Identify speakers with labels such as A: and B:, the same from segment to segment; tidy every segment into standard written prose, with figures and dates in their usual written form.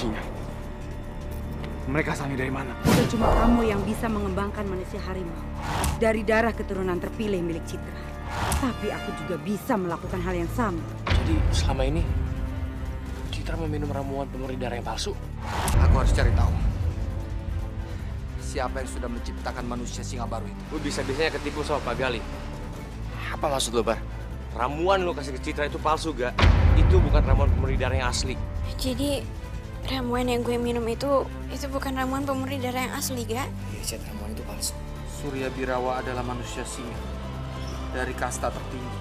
A: singa. Mereka asalnya dari mana?
B: Bukan cuma kamu yang bisa mengembangkan manusia harimau dari darah keturunan terpilih milik Citra. Tapi aku juga bisa melakukan hal yang sama.
C: Jadi selama ini Citra meminum ramuan pemurni darah yang palsu?
D: Aku harus cari tahu siapa yang sudah menciptakan manusia singa baru itu.
C: Lu bisa-bisanya ketipu sama Pak Gali. Apa maksud lu, Bar? Ramuan lu kasih ke Citra itu palsu, gak? Itu bukan ramuan pemurni darah yang asli.
E: Jadi ramuan yang gue minum itu bukan ramuan pemurni darah yang asli, gak?
C: Iya, Cit, ramuan itu palsu.
D: Surya Birawa adalah manusia singa dari kasta tertinggi.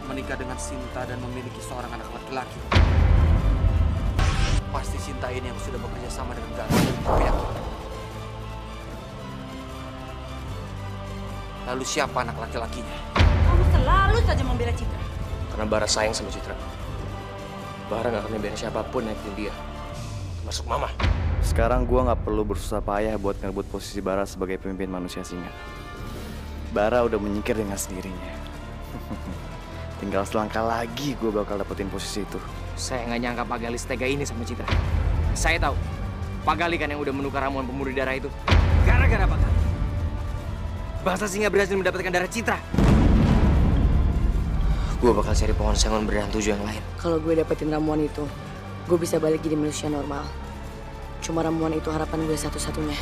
D: Menikah dengan Sinta dan memiliki seorang anak laki-laki. Pasti Sinta ini yang sudah bekerja sama dengan Gali. Aku yakin. Lalu siapa anak laki-lakinya?
B: Kamu selalu saja membela Citra.
C: Karena Bara sayang sama Citra. Bara gak akan ngebiarin siapapun naikin dia. Termasuk Mama.
A: Sekarang gua nggak perlu bersusah payah buat ngerebut posisi Bara sebagai pemimpin manusia singa. Bara udah menyingkir dengan sendirinya. Tinggal selangkah lagi gue bakal dapetin posisi itu.
C: Saya nggak nyangka Pak Gali setega ini sama Citra. Saya tahu, Pak Gali kan yang udah menukar ramuan pemurni darah itu. Gara-gara Pak Gali, bangsa singa berhasil mendapatkan darah Citra. Gue bakal cari pohon sengon berian 7 yang lain.
F: Kalau gue dapetin ramuan itu, gue bisa balik jadi manusia normal. Cuma ramuan itu harapan gue satu-satunya.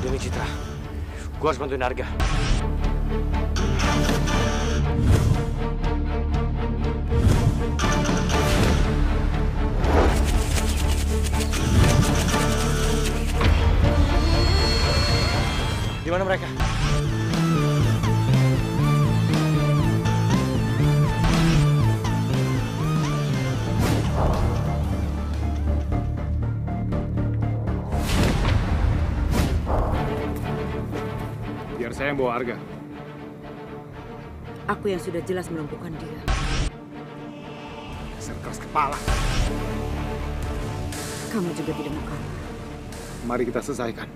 C: Demi Citra, gue harus bantuin Arga. Di mana mereka?
A: Biar saya yang bawa Arga.
B: Aku yang sudah jelas melumpuhkan dia.
A: Dasar keras kepala.
B: Kamu juga tidak mau kalah.
A: Mari kita selesaikan.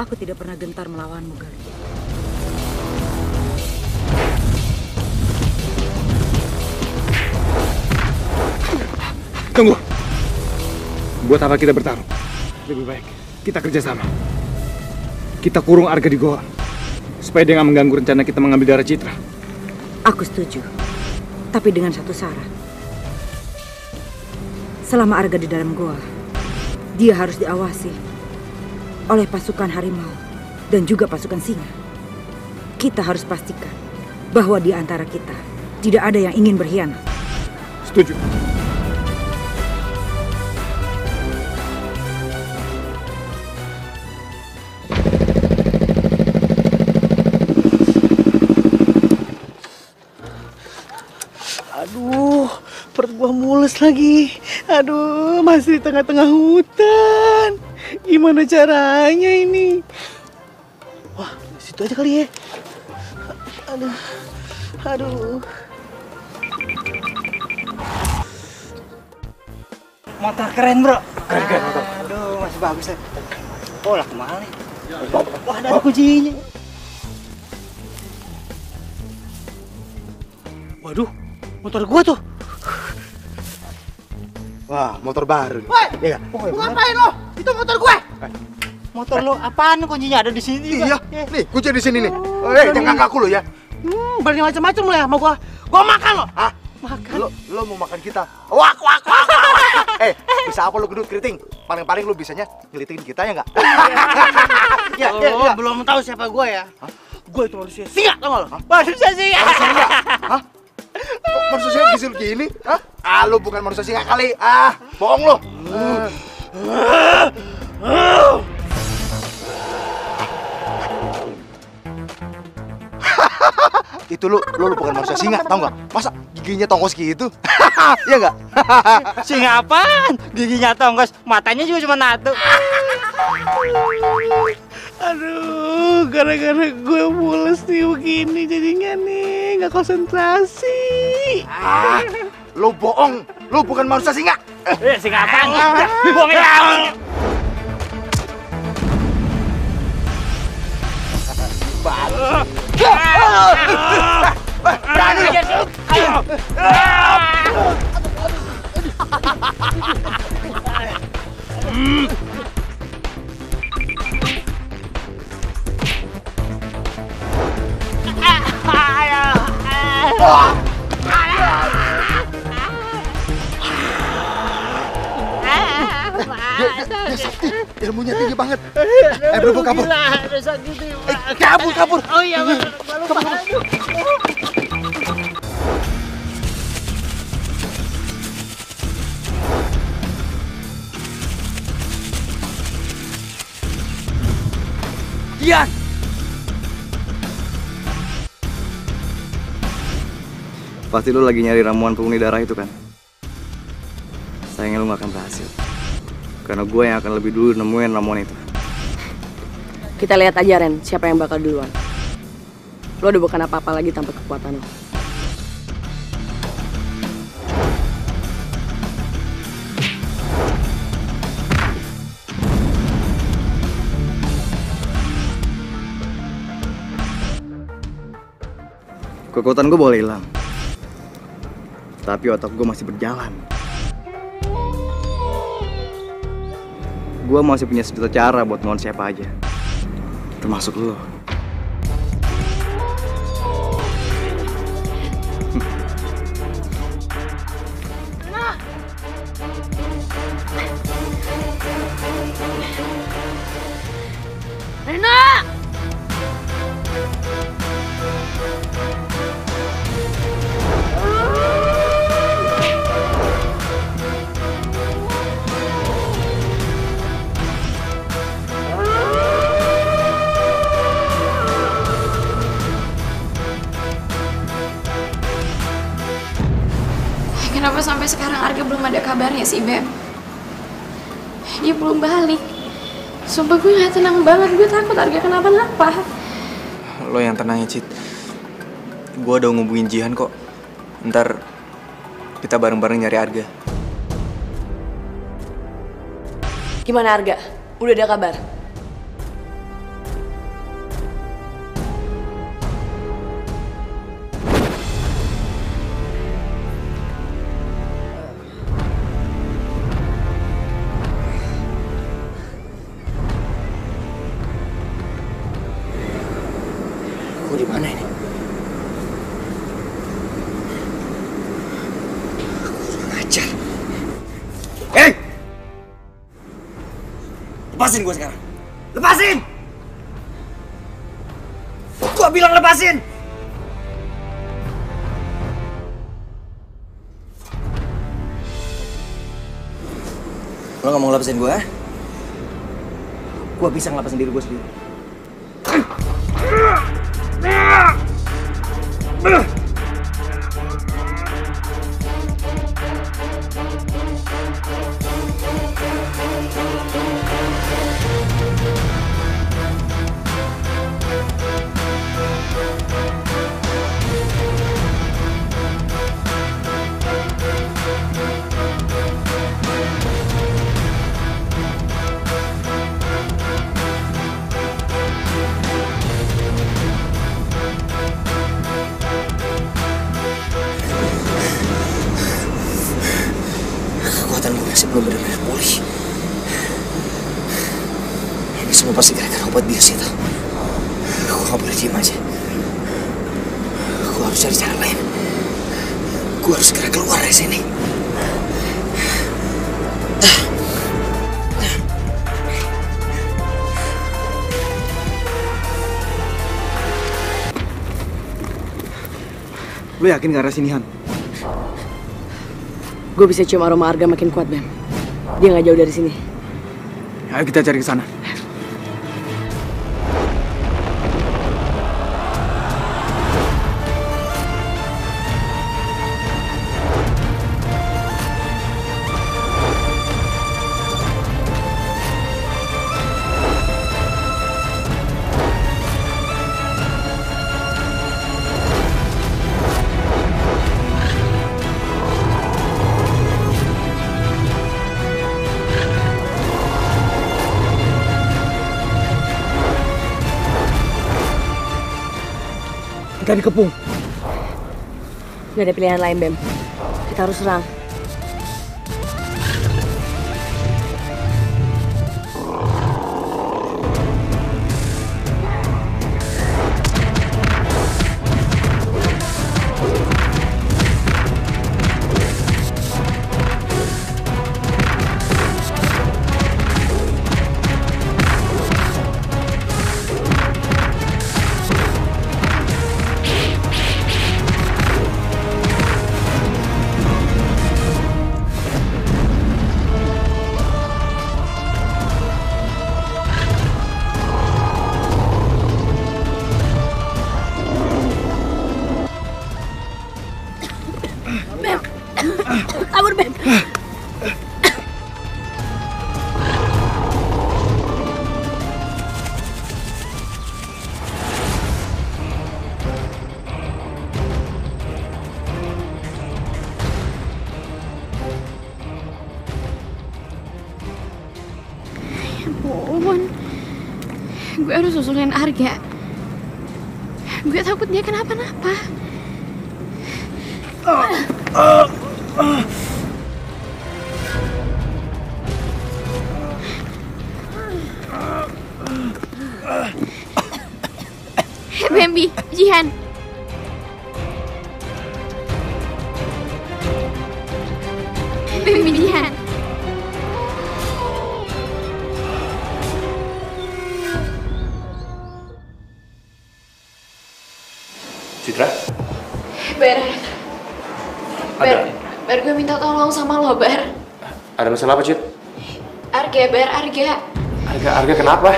B: Aku tidak pernah gentar melawanmu, Gali.
A: Tunggu. Buat apa kita bertarung? Lebih baik kita kerjasama. Kita kurung Arga di goa, supaya dia nggak mengganggu rencana kita mengambil darah Citra.
B: Aku setuju, tapi dengan satu syarat. Selama Arga di dalam goa, dia harus diawasi oleh pasukan harimau dan juga pasukan singa. Kita harus pastikan bahwa di antara kita tidak ada yang ingin berkhianat.
A: Setuju.
G: Aduh, perut gua mules lagi. Aduh, masih di tengah-tengah hutan. Gimana caranya ini? Wah, di situ aja kali ya. Aduh, aduh. Motor keren, bro.
A: Keren motor.
G: Aduh, masih bagus ya. Oh, lah kemana nih? Wah, ada kuncinya. Waduh, motor gua tuh.
H: Wah, motor baru.
G: Woi,
H: Iya nggak?
G: mau ngapain lo? Itu motor gue. Motor lo apaan? Kuncinya ada di sini juga.
H: Iya, nih kunci di sini nih. Jangan ganggu aku lo ya.
G: Berani macam-macam lo ya sama gua. Gua makan lo.
H: Hah?
G: Makan.
H: Lo mau makan kita? Wak, wak, wak, wak. Bisa apa lo gedut keriting? Paling-paling lo bisanya ngelitingin kita ya nggak?
G: Ya, lo belum tahu siapa gua ya.
H: Hah?
G: Gua itu manusia singa, tau gak lo? Manusia singa.
H: Manusia singa? Hah? Kok manusia singa gisil gini? Hah? Ah, lo bukan manusia singa kali. Ah, bohong lo. itu lu bukan manusia singa, tau nggak? Masa giginya tongkos gitu? Iya nggak?
G: Singa apaan? Giginya tongkos, matanya juga cuma satu. Aduh, gara-gara gue mules nih begini jadinya nih, nggak konsentrasi.
H: Lu bohong, lu bukan manusia singa.
G: Singa apaan? Bohong ya.
H: Berani aja sih. Ayo. Ilmunya tinggi banget. Bro, kabur. Kabur.
G: Oh iya,
H: Kabur.
C: Gian!
A: Pasti lu lagi nyari ramuan penghuni darah itu kan? Sayangnya lu gak akan berhasil. Karena gue yang akan lebih dulu nemuin ramuan itu.
F: Kita lihat aja Ren, siapa yang bakal duluan. Lo udah bukan apa-apa lagi tanpa kekuatan lo.
A: Kekuatan gue boleh hilang, tapi otak gue masih berjalan. Gue masih punya sejuta cara buat ngelawan siapa aja, termasuk lo.
E: Rena! Kenapa sampai sekarang Arga belum ada kabarnya sih, Beb? Dia belum balik. Sumpah gue gak tenang banget, gue takut Arga kenapa-napa.
C: Lo yang tenang ya, Cid. Gue udah ngubungin Jihan kok. Ntar kita bareng-bareng nyari Arga.
F: Gimana Arga? Udah ada kabar?
C: Gue di mana ini? Kurang ajar. Hei! Lepasin gue sekarang. Lepasin! Gue bilang lepasin! Lo gak mau ngelepasin gue? Gue bisa ngelepasin diri gue sendiri. Kekuatan gue masih belum benar-benar pulih. Ini semua pasti gara-gara obat bias itu. Gue gak boleh diem aja. Gue harus cari cara lain. Gue harus segera keluar dari sini.
A: Lu yakin ke arah sini, Han?
F: Gue bisa cium aroma Arga makin kuat, Bem. Dia nggak jauh dari sini.
A: Ayo kita cari ke sana.
G: Kita dikepung.
F: Gak ada pilihan lain, Bem. Kita harus serang. Kabur, Bem.
E: Ampun. Gue harus susulin Arga. Gue takut dia kenapa-napa. Bambi, Jihan. Bambi, Jihan.
I: Citra?
E: Bar,
I: Ada?
E: Bar, gue minta tolong sama lo, Bar.
I: Ada masalah apa, Cit?
E: Arga, Bar, Arga.
I: Arga kenapa?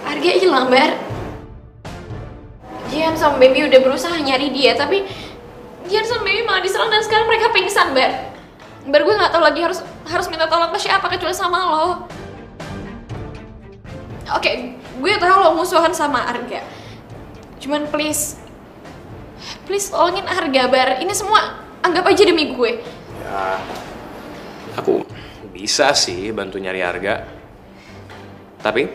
E: Arga hilang, Bar. Jihan sama Baby udah berusaha nyari dia, tapi Jihan sama Baby malah diserang dan sekarang mereka pingsan, Bar. Bar, gue nggak tahu lagi harus minta tolong ke siapa kecuali sama lo. Oke, gue tahu lo musuhan sama Arga. Cuman please tolongin Arga, Bar. Ini semua anggap aja demi gue.
I: Ya, aku bisa sih bantu nyari Arga. Tapi,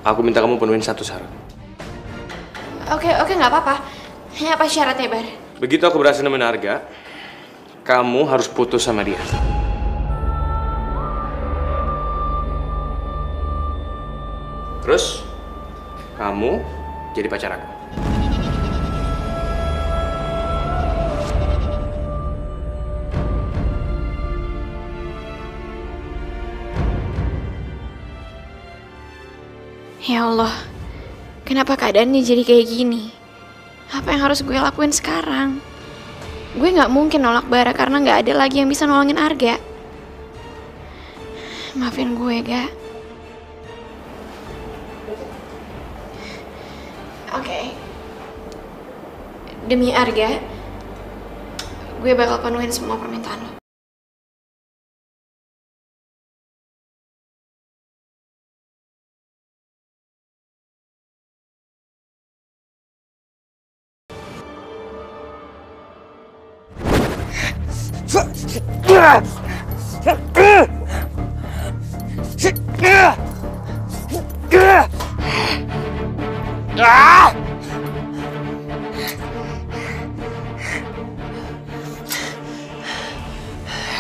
I: aku minta kamu penuhin satu syarat.
E: Oke, nggak apa-apa. Apa syaratnya, Bar?
I: Begitu aku berhasil nemuin Arga, kamu harus putus sama dia. Terus, kamu jadi pacar aku.
E: Ya Allah, kenapa keadaannya jadi kayak gini? Apa yang harus gue lakuin sekarang? Gue gak mungkin nolak Bara karena gak ada lagi yang bisa nolongin Arga. Maafin gue, Ga. Oke. Demi Arga, gue bakal penuhin semua permintaan lo.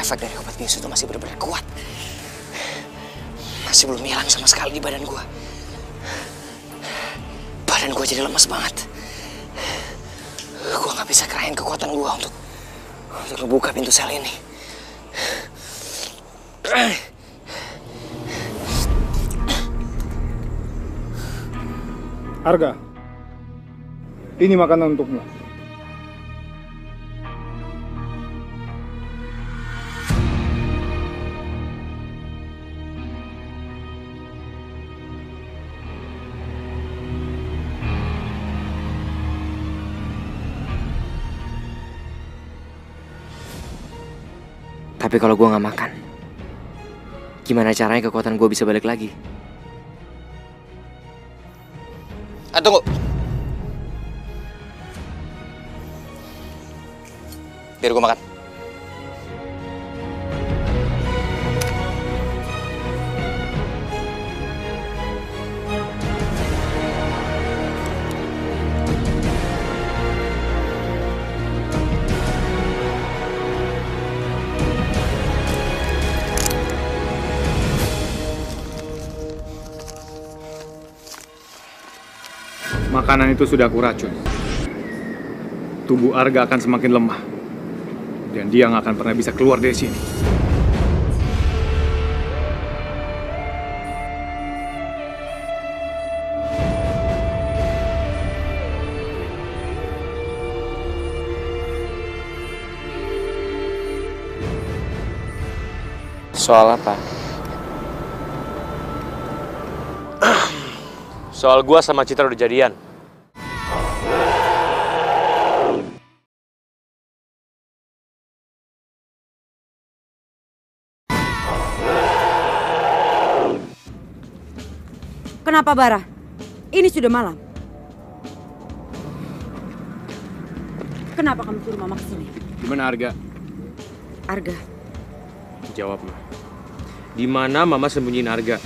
C: Efek dari obat bius itu masih benar-benar kuat. Masih belum hilang sama sekali di badan gue. Badan gue jadi lemas banget. Gue gak bisa kerahin kekuatan gue untuk ngebuka pintu sel ini.
J: Arga, ini makanan untukmu.
C: Tapi kalau gue gak makan, gimana caranya kekuatan gue bisa balik lagi? Tunggu. Biar gue makan.
J: Makanan itu sudah aku racun. Tubuh Arga akan semakin lemah. Dan dia nggak akan pernah bisa keluar dari sini.
I: Soal apa? Soal gua sama Citra udah jadian.
B: Kenapa, Bara? Ini sudah malam. Kenapa kamu suruh Mama kesini?
I: Gimana Arga?
B: Arga,
I: Jawab, Ma. Di mana Mama sembunyiin Arga?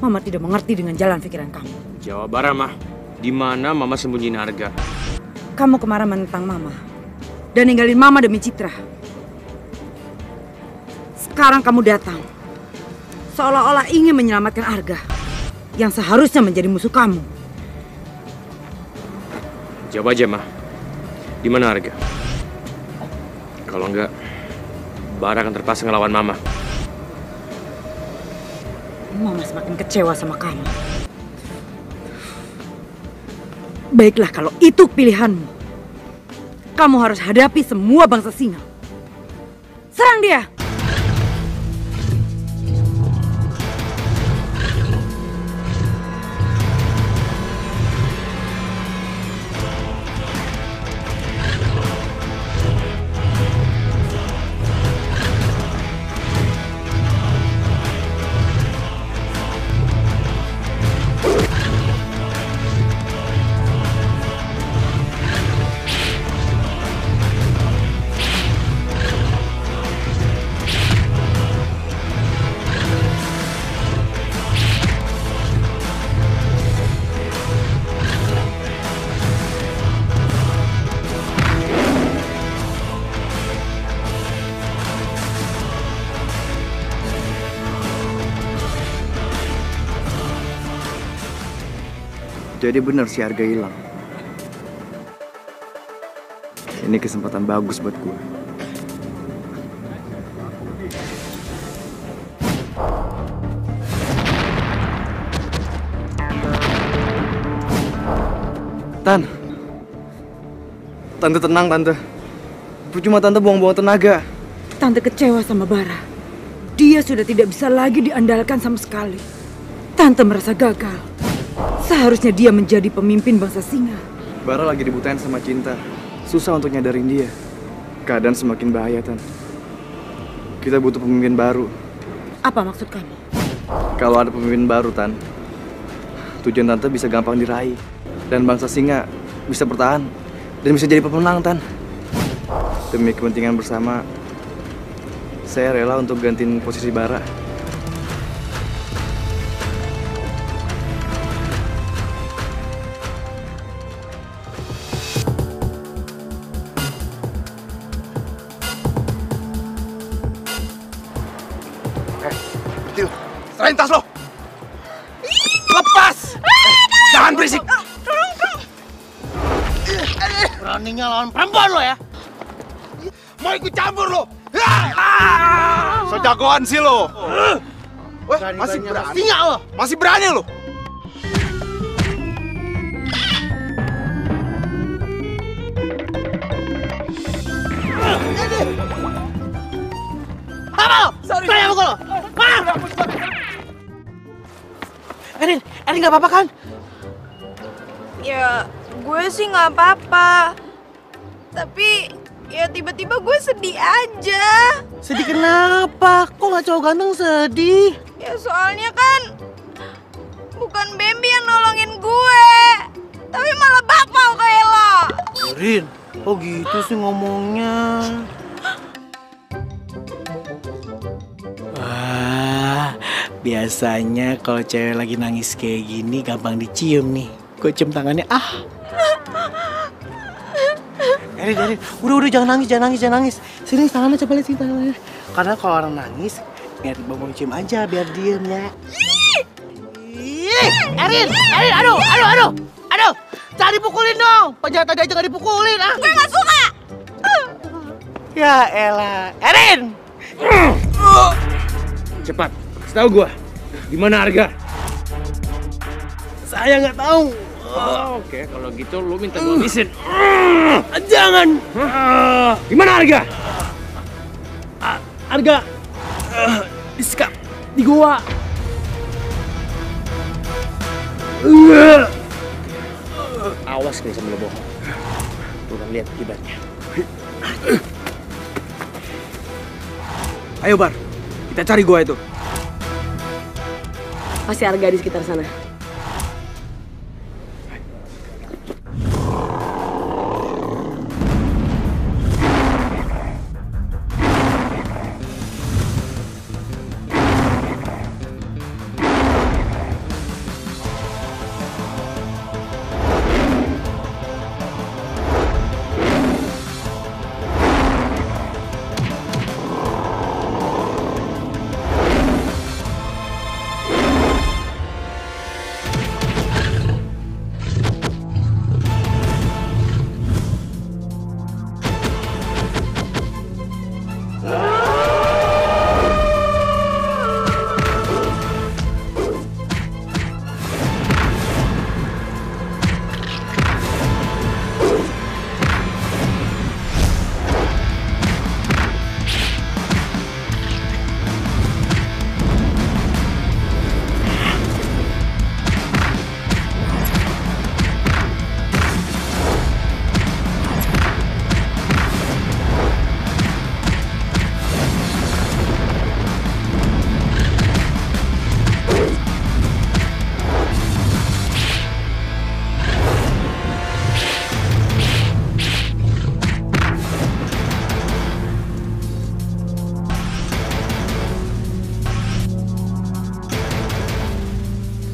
B: Mama tidak mengerti dengan jalan pikiran kamu.
I: Jawab Bara, Ma. Di mana Mama sembunyiin Arga?
B: Kamu kemarin menentang Mama dan ninggalin Mama demi Citra. Sekarang kamu datang seolah-olah ingin menyelamatkan Arga yang seharusnya menjadi musuh kamu.
I: Jawab aja, Ma. Di mana Arga? Kalau enggak, Bara akan terpaksa ngelawan Mama.
B: Mama semakin kecewa sama kamu. Baiklah kalau itu pilihanmu. Kamu harus hadapi semua bangsa singa. Serang dia!
A: Jadi benar si Arga hilang. Ini kesempatan bagus buat gue. Tante tenang, Tante. Cuma Tante buang-buang tenaga.
B: Tante kecewa sama Bara. Dia sudah tidak bisa lagi diandalkan sama sekali. Tante merasa gagal. Seharusnya dia menjadi pemimpin bangsa singa.
A: Bara lagi dibutain sama cinta. Susah untuk nyadarin dia. Keadaan semakin bahaya, Tan. Kita butuh pemimpin baru.
B: Apa maksud kamu?
A: Kalau ada pemimpin baru, Tan, tujuan Tante bisa gampang diraih. Dan bangsa singa bisa bertahan. Dan bisa jadi pemenang, Tan. Demi kepentingan bersama, saya rela untuk gantiin posisi Bara.
H: Berhenti lo. Serahin tas lo. Lepas. Jangan berisik.
G: Beraninya lawan perempuan lo ya?
H: Mau ikut campur lo. So jagoan sih lo. Wah, masih berani.
G: Singa lo.
H: Masih berani lo.
G: Apa lo? Saya pukul lo. Erin nggak apa-apa kan?
E: Ya, gue sih nggak apa-apa. Tapi ya tiba-tiba gue sedih aja.
G: Sedih kenapa? Kok nggak cowok ganteng sedih?
E: Ya soalnya kan bukan Bambi yang nolongin gue, tapi malah bapak kayak lo.
G: Erin, kok gitu sih ngomongnya? Wah, biasanya kalau cewek lagi nangis kayak gini gampang dicium nih. Gue cium tangannya, Erin, udah jangan nangis. Sini tangannya, coba lihat sini tangannya. Karena kalau orang nangis, biar mau cium aja biar diem ya. Erin, aduh. Jangan dipukulin dong. Penjahat tadi aja gak dipukulin ah.
E: Gue gak suka.
G: Ya elah. Erin.
J: Cepat, setahu gua. Di mana Arga?
G: Saya nggak tahu.
J: Oke, kalau gitu lu minta gua habisin. Jangan. Di mana Arga?
G: Arga. Di sekap. Di gua.
J: Awas nih sama lo bohong. Lu kan lihat akibatnya.
C: Ayo Bar, kita cari gua itu.
F: Pasti Arga di sekitar sana.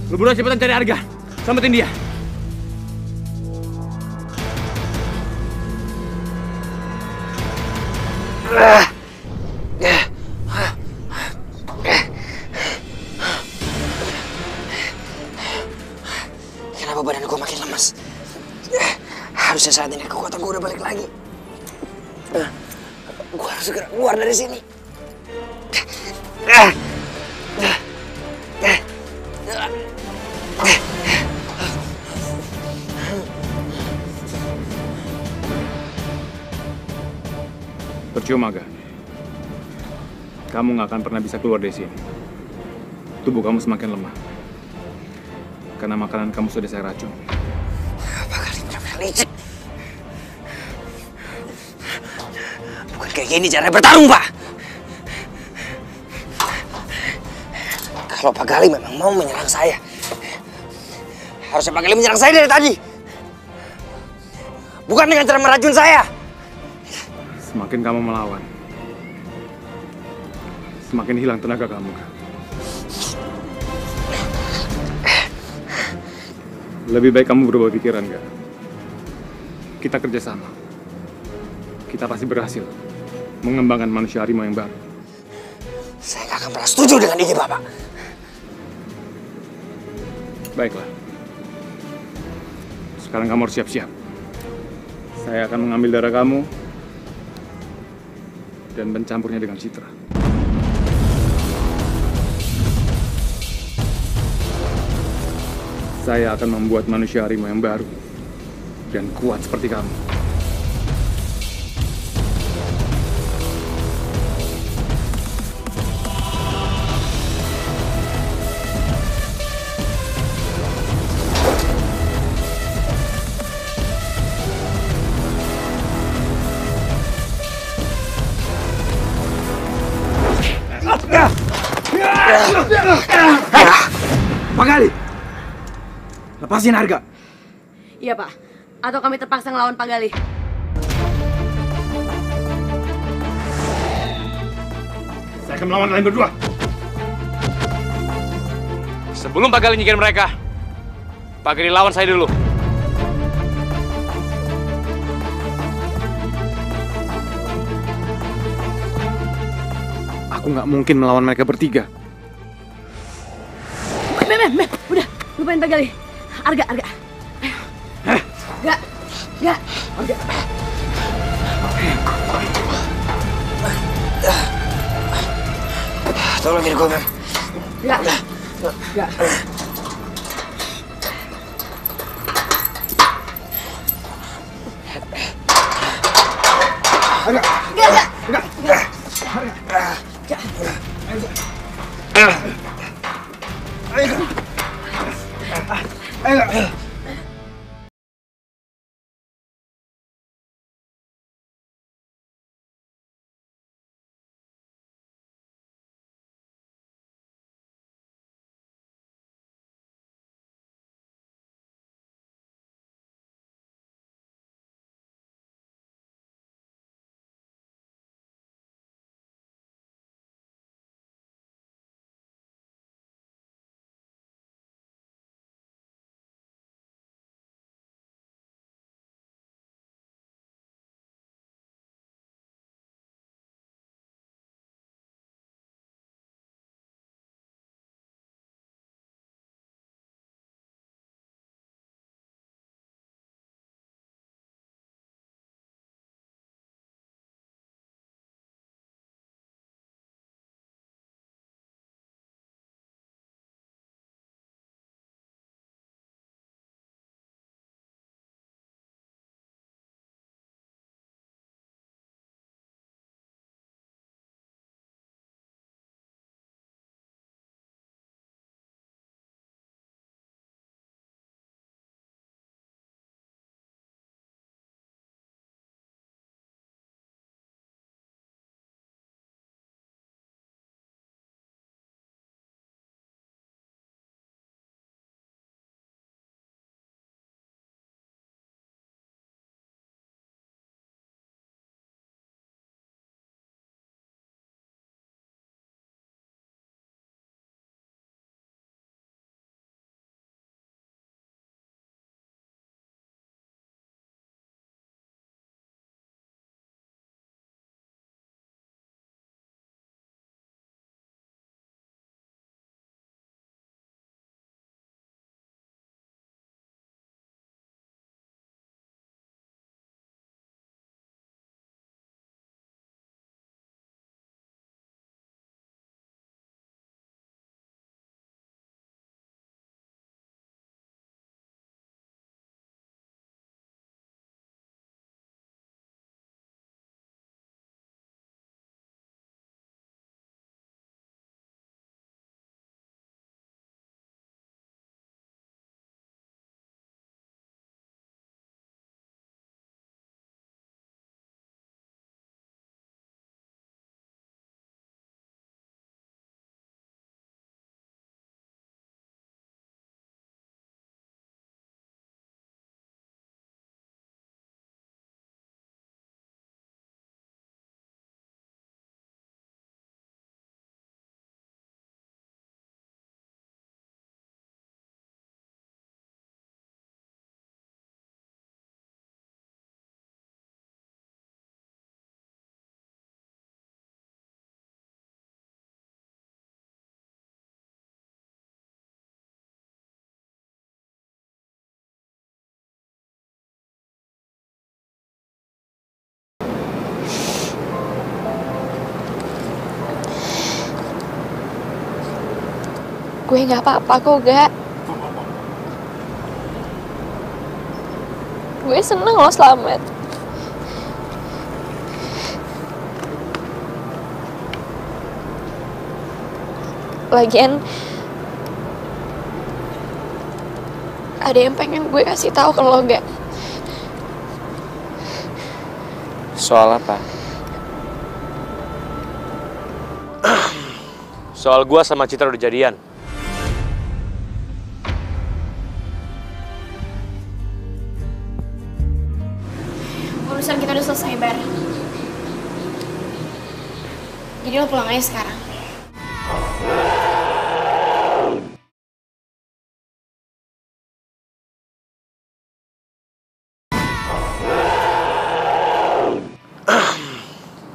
J: Lu berdua cepetan cari Arga. Selamatin dia.
C: Kenapa badan gue makin lemas? Harusnya saat ini kekuatan gue udah balik lagi. Gue harus segera keluar dari sini.
J: Percuma, Ga. Kamu nggak akan pernah bisa keluar dari sini. Tubuh kamu semakin lemah. Karena makanan kamu sudah saya racun.
C: Apa kali benar-benar licik? Bukan kayak gini cara bertarung, Pak. Kalau Pak Gali memang mau menyerang saya, harusnya Pak Gali menyerang saya dari tadi. Bukan dengan cara meracun saya.
J: Semakin kamu melawan, semakin hilang tenaga kamu. Lebih baik kamu berubah pikiran, Ga. Kita kerjasama. Kita pasti berhasil mengembangkan manusia harimau yang baru.
C: Saya nggak akan pernah setuju dengan ide Bapak.
J: Baiklah. Sekarang kamu harus siap-siap. Saya akan mengambil darah kamu dan mencampurnya dengan Citra. Saya akan membuat manusia harimau yang baru dan kuat seperti kamu.
C: Pak Gali, lepasin Arga.
F: Iya, Pak. Atau kami terpaksa ngelawan Pak Gali.
J: Saya akan melawan kalian berdua.
I: Sebelum Pak Gali nyikirin mereka, Pak Gali lawan saya dulu.
J: Aku nggak mungkin melawan mereka bertiga.
F: Udah, lupain Pak Gali. Arga. Ayo. Enggak.
C: Tolongin gue, Mem.
F: Enggak. Enggak.
E: Gue nggak apa-apa kok, Gak. Gue seneng lo selamat. Lagian ada yang pengen gue kasih tahu ke lo, Gak.
I: Soal apa? Soal gua sama Citra udah jadian.
E: Urusan kita udah selesai, Bar. Jadi lo pulang aja sekarang.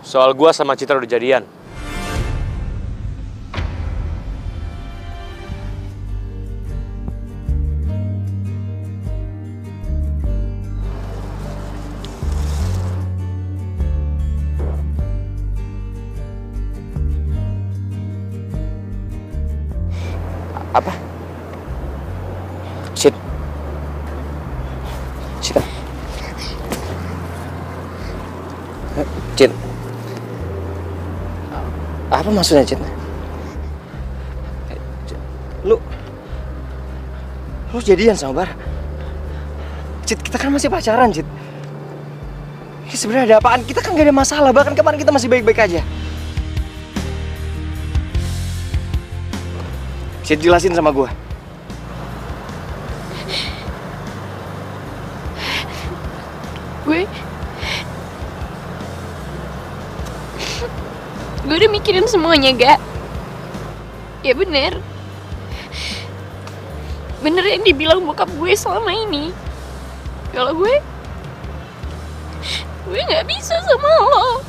I: Soal gua sama Citra udah jadian.
C: Cid, apa maksudnya, Cid? Lu jadian sama Bara? Cid, kita kan masih pacaran, Cid. Ini sebenarnya ada apaan? Kita kan gak ada masalah, bahkan kemarin kita masih baik-baik aja. Cid, jelasin sama gue.
E: Gue udah mikirin semuanya, Gak. Ya bener yang dibilang bokap gue selama ini. Kalau gue gak bisa sama lo.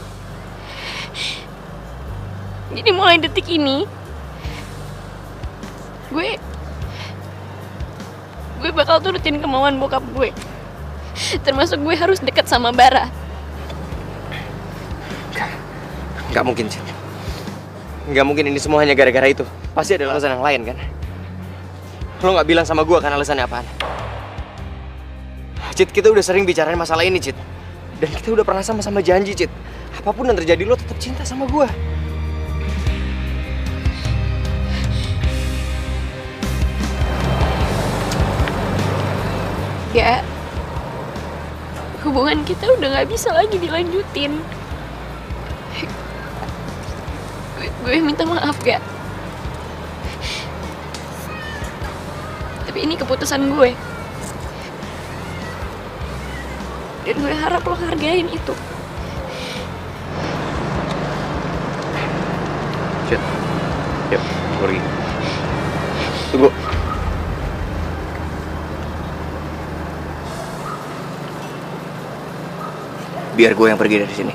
E: Jadi mulai detik ini gue bakal turutin kemauan bokap gue. Termasuk gue harus dekat sama Bara.
C: Gak mungkin, Cid. Gak mungkin ini semua hanya gara-gara itu. Pasti ada alasan yang lain, kan? Lo gak bilang sama gue kan alasannya apaan? Cid, kita udah sering bicarain masalah ini, Cid. Dan kita udah pernah sama-sama janji, Cid. Apapun yang terjadi, lo tetap cinta sama gue.
E: Ya, hubungan kita udah gak bisa lagi dilanjutin. Gue minta maaf, Gak. Tapi ini keputusan gue. Dan gue harap lo hargain itu.
C: Cid, yuk, pergi. Tunggu. Biar gue yang pergi dari sini.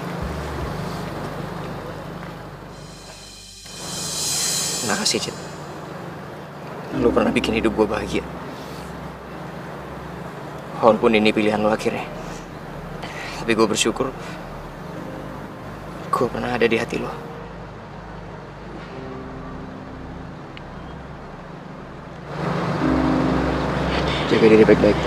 C: Makasih, Cid. Lu pernah bikin hidup gue bahagia. Walaupun ini pilihan lo akhirnya. Tapi gue bersyukur gue pernah ada di hati lo. Jaga diri baik-baik.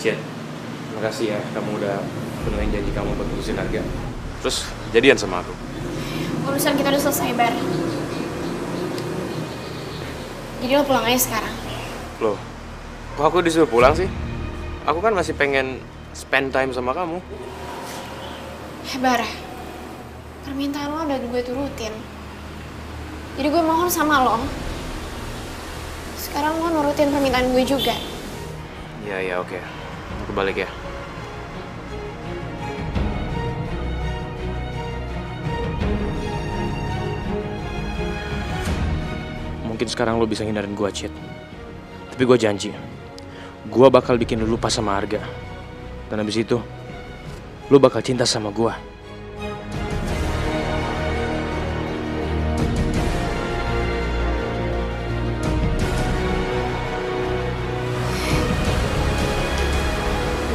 I: Cid, makasih ya kamu udah penuhin janji kamu buat putusin Arga. Terus jadian sama aku.
E: Urusan kita udah selesai, Bar. Jadi lo pulang aja sekarang.
I: Loh, kok aku disuruh pulang sih? Aku kan masih pengen spend time sama kamu.
E: Bar, permintaan lo udah gue turutin. Jadi gue mohon sama lo, sekarang lo nurutin permintaan gue juga.
I: Iya, oke. Aku balik ya. Mungkin sekarang lo bisa hindarin gue, Cid. Tapi gue janji, gue bakal bikin lo lupa sama Arga. Dan abis itu, lo bakal cinta sama gue.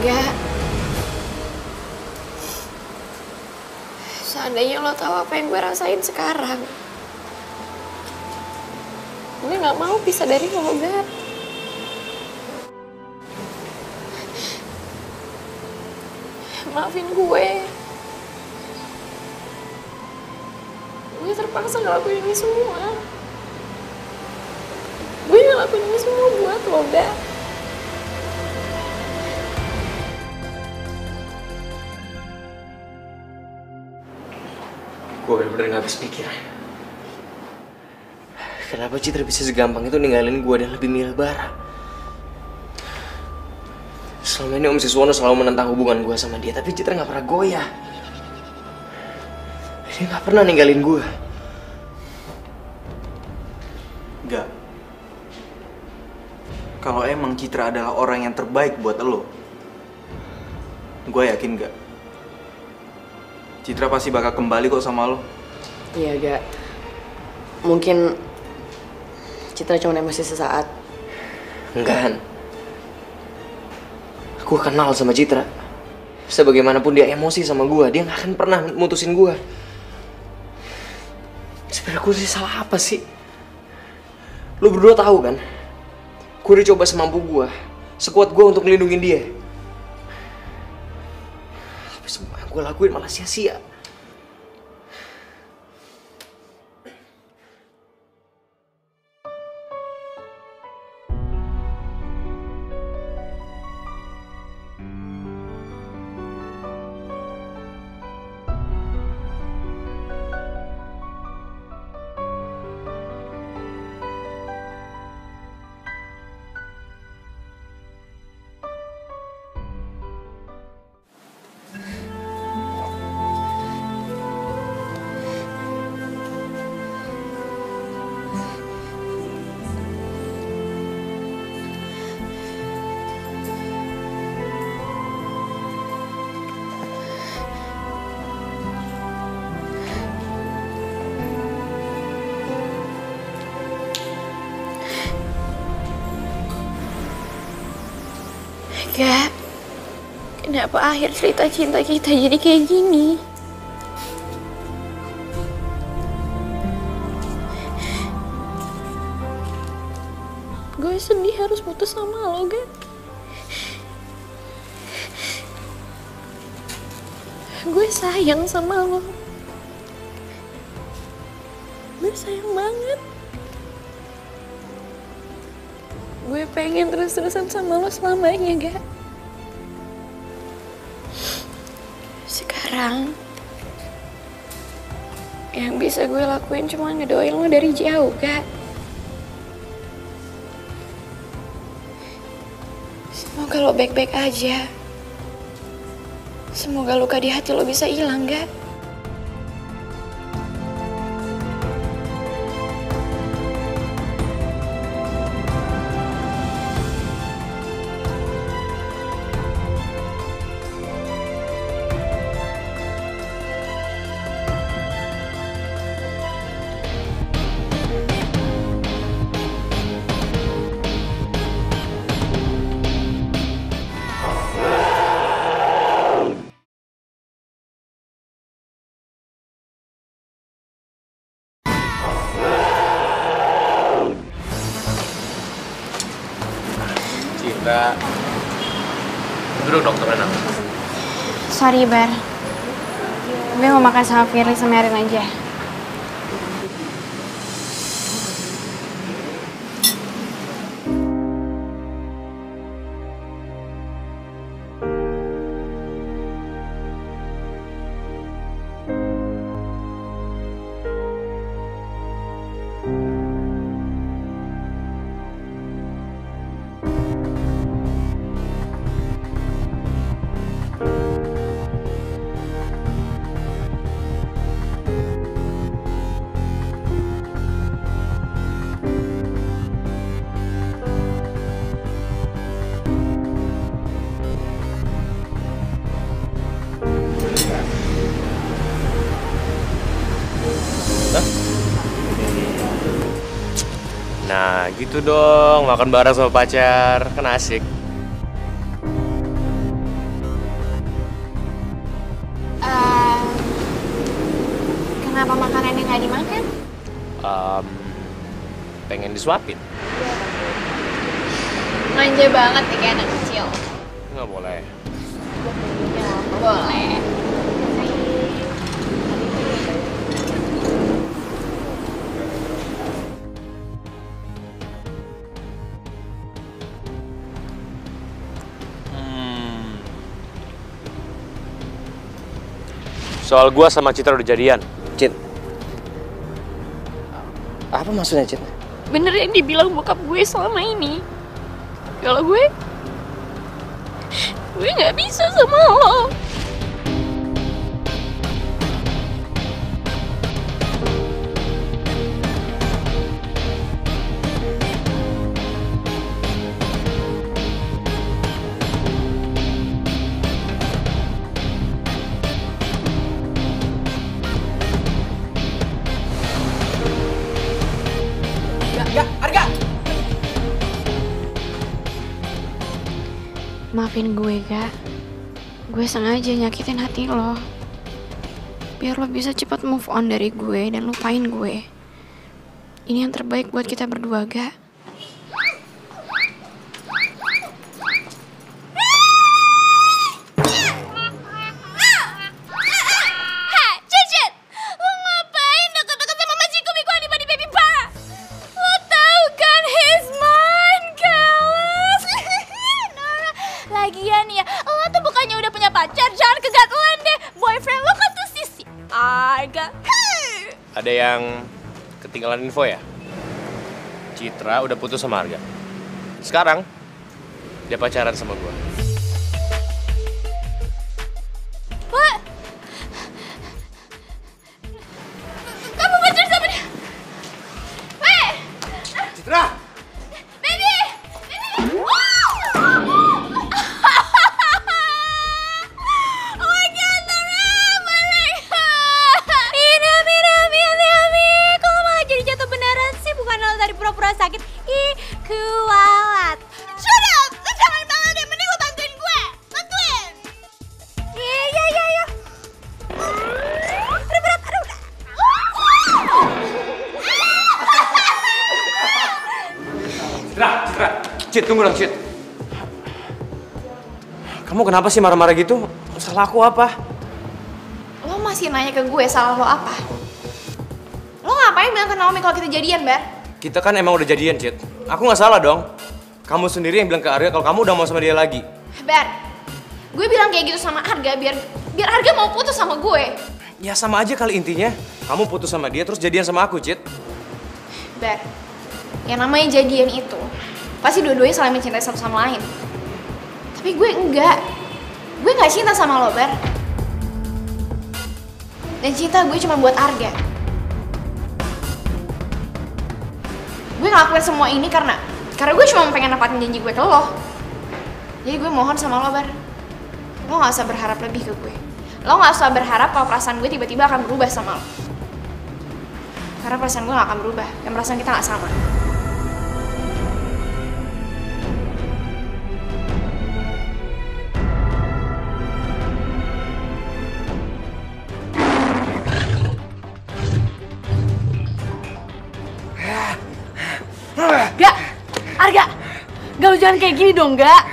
E: Enggak. Seandainya lo tahu apa yang gue rasain sekarang, gue gak mau pisah dari lo, Gar. Maafin gue. Gue terpaksa ngelakuin ini semua. Gue ngelakuin ini semua buat lo, Gar.
C: Gue bener-bener gak habis pikir. Kenapa Citra bisa segampang itu ninggalin gue dan lebih milih Bara? Selama ini Om Siswono selalu menentang hubungan gue sama dia, tapi Citra gak pernah goyah. Dia gak pernah ninggalin gue.
D: Gak. Kalau emang Citra adalah orang yang terbaik buat lo, gue yakin gak, Citra pasti bakal kembali kok sama lo.
F: Iya, Gak. Mungkin Citra cuma emosi sesaat.
C: Enggak, Han. Gue kenal sama Citra. Sebagaimanapun dia emosi sama gue, dia gak akan pernah mutusin gue. Sebenarnya gue sih salah apa sih? Lu berdua tahu kan? Gue udah coba semampu gue, sekuat gue untuk ngelindungin dia. Tapi semua yang gue lakuin malah sia-sia.
E: Gak, kenapa akhir cerita cinta kita jadi kayak gini? Gue sedih harus putus sama lo, Gak. Gue sayang sama lo. Gue sayang banget. Gue pengen terus-terusan sama lo selamanya, Gak. Sekarang yang bisa gue lakuin cuma ngedoain lo dari jauh, Gak. Semoga lo baik-baik aja. Semoga luka di hati lo bisa hilang, Gak.
I: Citra, Duduk dokter Renang.
E: Sorry, Bar. Gue mau makan sama Firly sama Erin aja.
I: Nah, gitu dong, makan bareng sama pacar, kan asik.
E: Kenapa makanannya nggak dimakan?
I: Pengen disuapin.
E: Manja banget nih kayak anak kecil.
I: Nggak boleh.
E: Ya, boleh.
I: Soal gua sama Citra udah jadian.
C: Cit. Apa maksudnya, Cit?
E: Bener yang dibilang bokap gue selama ini. Kalau gue nggak bisa sama lo. Maafin gue, Kak. Gue sengaja nyakitin hati lo. Biar lo bisa cepat move on dari gue dan lupain gue. Ini yang terbaik buat kita berdua, Kak.
K: Lagian ya, lo tuh bukannya udah punya pacar, jangan kegatelan deh. Boyfriend lo kan tuh si Arga.
I: Ada yang ketinggalan info ya? Citra udah putus sama Arga. Sekarang dia pacaran sama gua.
K: What? Kamu pacaran sama dia? Weh!
H: Citra!
K: Baby! Pura-pura sakit, ih kualat. Shut up, lu jangan bawel deh, mending lu bantuin gue. Bantuin. Iya. Berat, aduh.
I: Citra. Cit, tunggu dong, Cit. Kamu kenapa sih marah-marah gitu? Salah aku apa?
E: Lo masih nanya ke gue salah lo apa? Lo ngapain bilang ke Naomi kalau kita jadian, Bar?
I: Kita kan emang udah jadian, Cit. Aku nggak salah dong. Kamu sendiri yang bilang ke Arga kalau kamu udah mau sama dia lagi.
E: Bar, gue bilang kayak gitu sama Arga biar Arga mau putus sama gue.
I: Ya sama aja kali intinya. Kamu putus sama dia terus jadian sama aku, Cit.
E: Bar, yang namanya jadian itu pasti dua-duanya saling mencintai satu sama lain. Tapi gue enggak. Gue nggak cinta sama lo, Bar. Dan cinta gue cuma buat Arga. Gue ngelakuin semua ini karena gue cuma pengen nepatin janji gue ke lo. Jadi gue mohon sama lo, Bar. Lo gak usah berharap lebih ke gue. Lo gak usah berharap kalau perasaan gue tiba-tiba akan berubah sama lo. Karena perasaan gue gak akan berubah. Dan perasaan kita gak sama.
F: Gak, Arga, lu jangan kayak gini dong, Gak.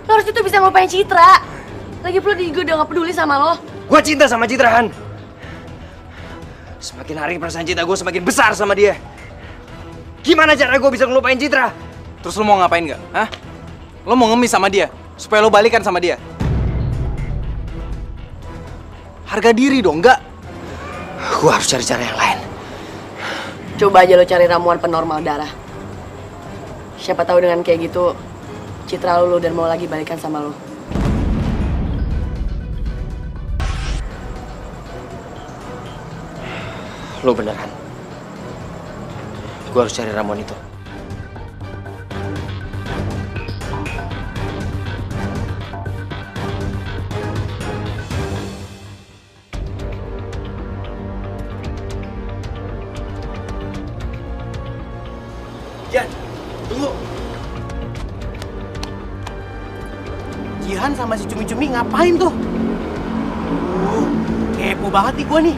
F: Lo harus itu bisa ngelupain Citra. Lagi pula dia juga udah gak peduli sama lo.
C: Gue cinta sama Citra, Han. Semakin hari perasaan cinta gue semakin besar sama dia. Gimana cara gue bisa ngelupain Citra?
D: Terus lo mau ngapain nggak? Hah? Lo mau ngemis sama dia? Supaya lo balikan sama dia? Harga diri dong, nggak?
C: Gue harus cari cara yang lain.
F: Coba aja lo cari ramuan penormal darah. Siapa tahu dengan kayak gitu, Citra luluh dan mau lagi balikan sama lo.
C: Lo beneran. Gue harus cari ramuan itu.
G: Jihan, tunggu. Jihan sama si Cumi-Cumi ngapain tuh? Kepo banget nih gua nih.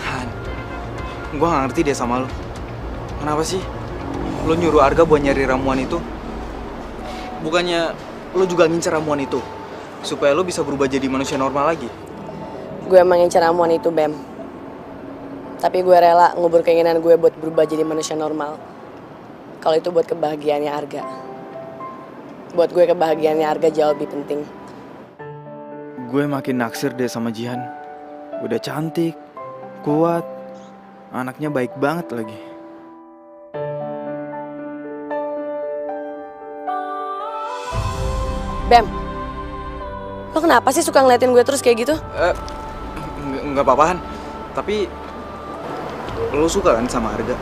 D: Han, gua nggak ngerti deh sama lo. Kenapa sih lo nyuruh Arga buat nyari ramuan itu? Bukannya lo juga ngincar ramuan itu supaya lo bisa berubah jadi manusia normal lagi?
F: Gue emang ngincar ramuan itu, Bem. Tapi gue rela ngubur keinginan gue buat berubah jadi manusia normal. Kalau itu buat kebahagiaannya Arga. Buat gue kebahagiaannya Arga jauh lebih penting.
D: Gue makin naksir deh sama Jihan. Udah cantik, kuat, anaknya baik banget lagi.
F: Bem, lo kenapa sih suka ngeliatin gue terus kayak gitu?
D: Nggak apa-apaan. Tapi lo suka kan sama Arga?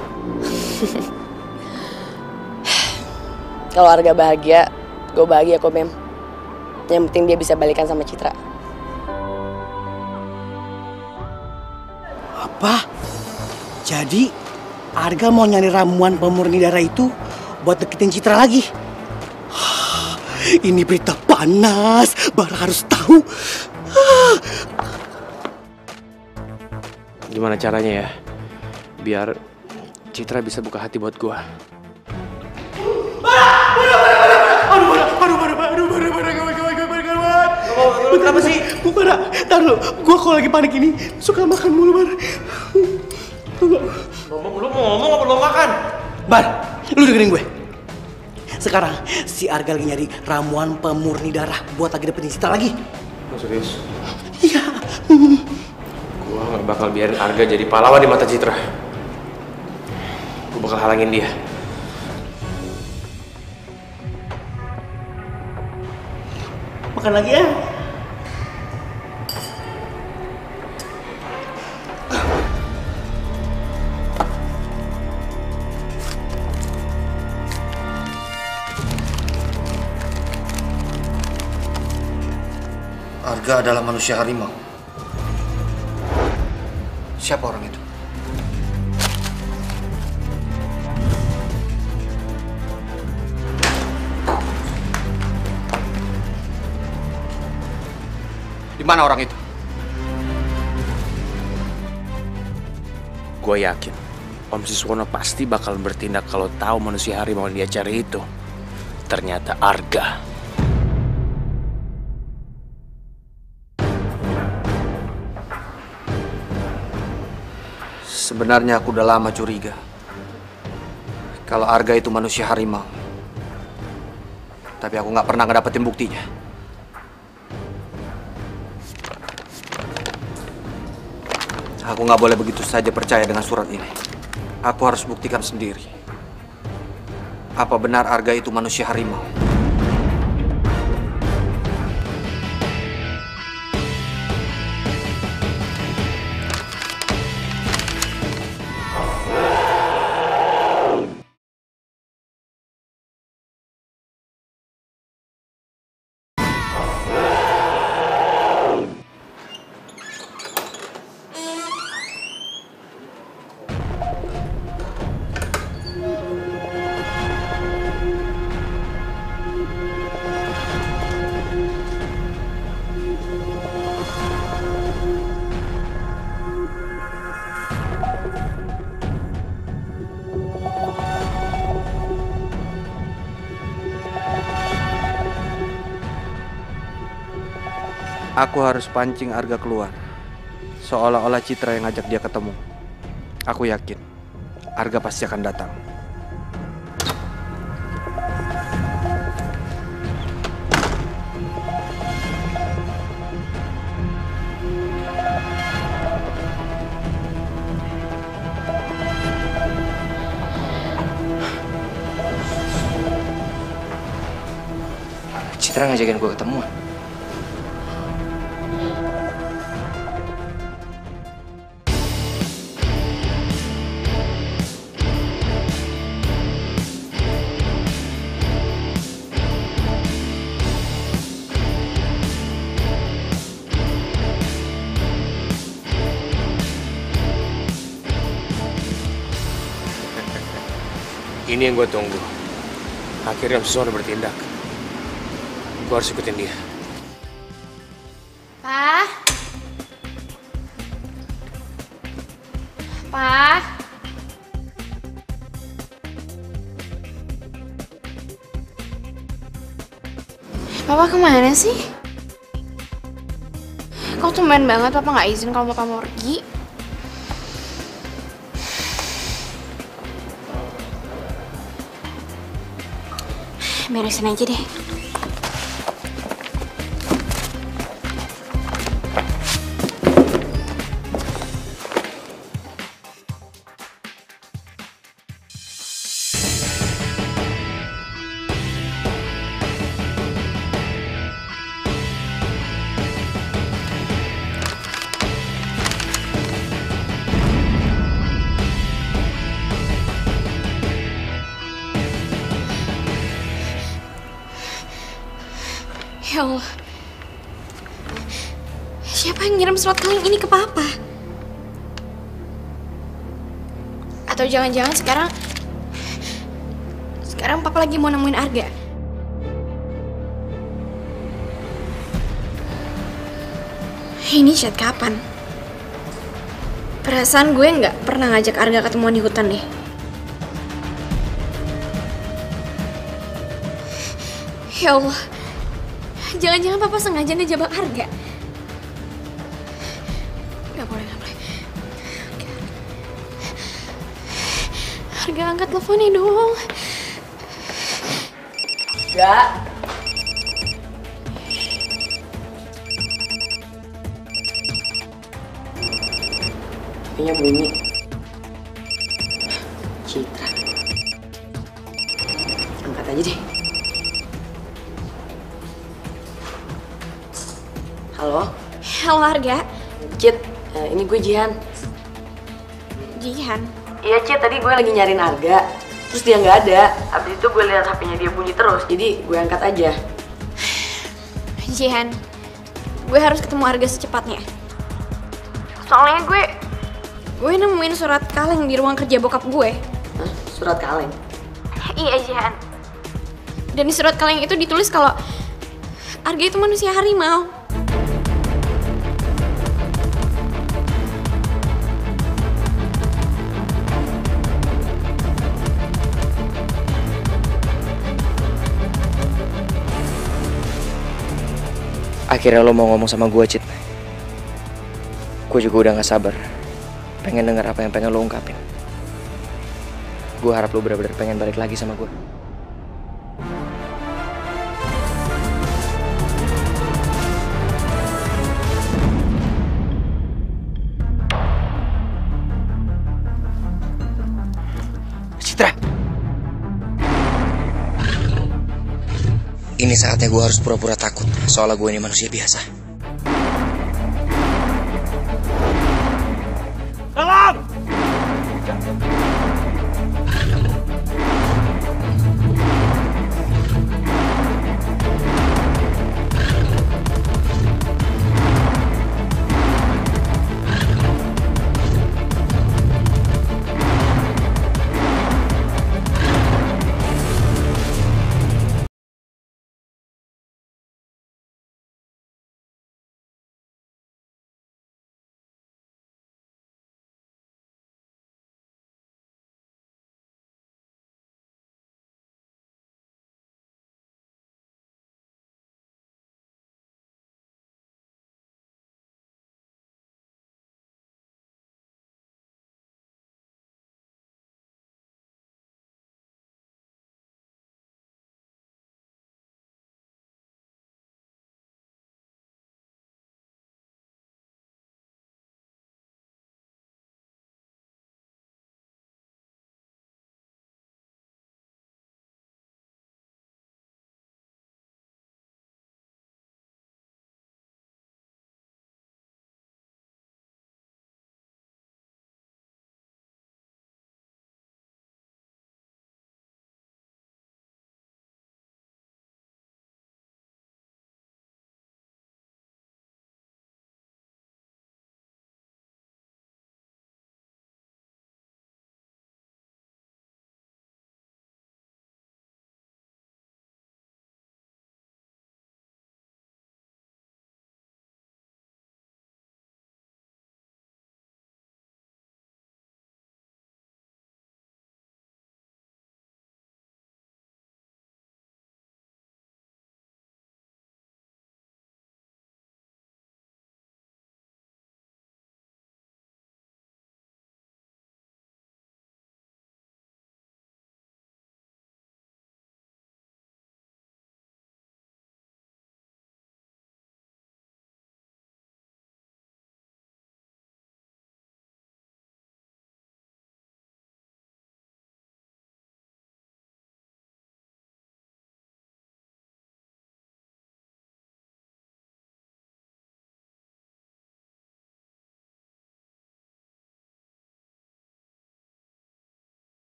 F: Kalau Arga bahagia, gue bahagia kok, Bem. Yang penting dia bisa balikan sama Citra.
G: Apa? Jadi Arga mau nyari ramuan pemurni darah itu buat deketin Citra lagi? Ini berita panas, Bara harus tahu.
I: Gimana caranya ya? Biar Citra bisa buka hati buat gua.
G: Lu kenapa sih? Bara, tar lu. Gua kalau lagi panik ini suka makan mulu, Bara.
C: Lu mau ngomong apa lu makan?
G: Bar, lu dengerin gue. Sekarang si Arga lagi nyari ramuan pemurni darah buat lagi dapetin Citra lagi.
I: Lu serius?
G: Iya.
I: Gua gak bakal biarin Arga jadi pahlawan di mata Citra. Gua bakal halangin dia.
G: Makan lagi ya.
C: Arga adalah manusia harimau. Siapa orang itu? Di mana orang itu?
I: Gue yakin Om Siswono pasti bakal bertindak kalau tahu manusia harimau yang dia cari itu ternyata Arga.
C: Sebenarnya aku udah lama curiga kalau Arga itu manusia harimau. Tapi aku nggak pernah ngedapetin buktinya. Aku nggak boleh begitu saja percaya dengan surat ini. Aku harus buktikan sendiri. Apa benar Arga itu manusia harimau?
L: Aku harus pancing Arga keluar. Seolah-olah Citra yang ngajak dia ketemu. Aku yakin Arga pasti akan datang.
C: Citra ngajakin gue ketemuan.
I: Ini yang gue tunggu. Akhirnya seseorang bertindak. Gue harus ikutin dia.
E: Pa? Pa? Papa kemana sih? Kok tumben banget Papa nggak izin kalau Papa mau pergi? Beresin aja deh. Ya Allah, siapa yang ngirim surat kaleng ini ke Papa? Atau jangan-jangan sekarang Papa lagi mau nemuin Arga? Ini chat kapan? Perasaan gue nggak pernah ngajak Arga ketemuan di hutan deh. Ya Allah. Jangan-jangan Papa sengaja ngejebak Arga. Gak boleh. Arga, angkat teleponnya dong.
F: Gak. Kayaknya bunyi. Citra. Angkat aja deh. Halo?
E: Halo Arga.
F: Cit, ini gue Jihan.
E: Jihan?
F: Iya Cit, tadi gue lagi nyariin Arga. Terus dia nggak ada. Habis itu gue lihat HP-nya dia bunyi terus. Jadi gue angkat aja.
E: Jihan, gue harus ketemu Arga secepatnya. Soalnya gue nemuin surat kaleng di ruang kerja bokap gue.
F: Hah? Surat kaleng?
E: Iya Jihan. Dan di surat kaleng itu ditulis kalau Arga itu manusia harimau.
C: Akhirnya lo mau ngomong sama gue, Cit. Gue juga udah gak sabar. Pengen denger apa yang pengen lo ungkapin. Gue harap lo benar-benar pengen balik lagi sama gue. Citra! Ini saatnya gue harus pura-pura takut, soalnya gue ini manusia biasa.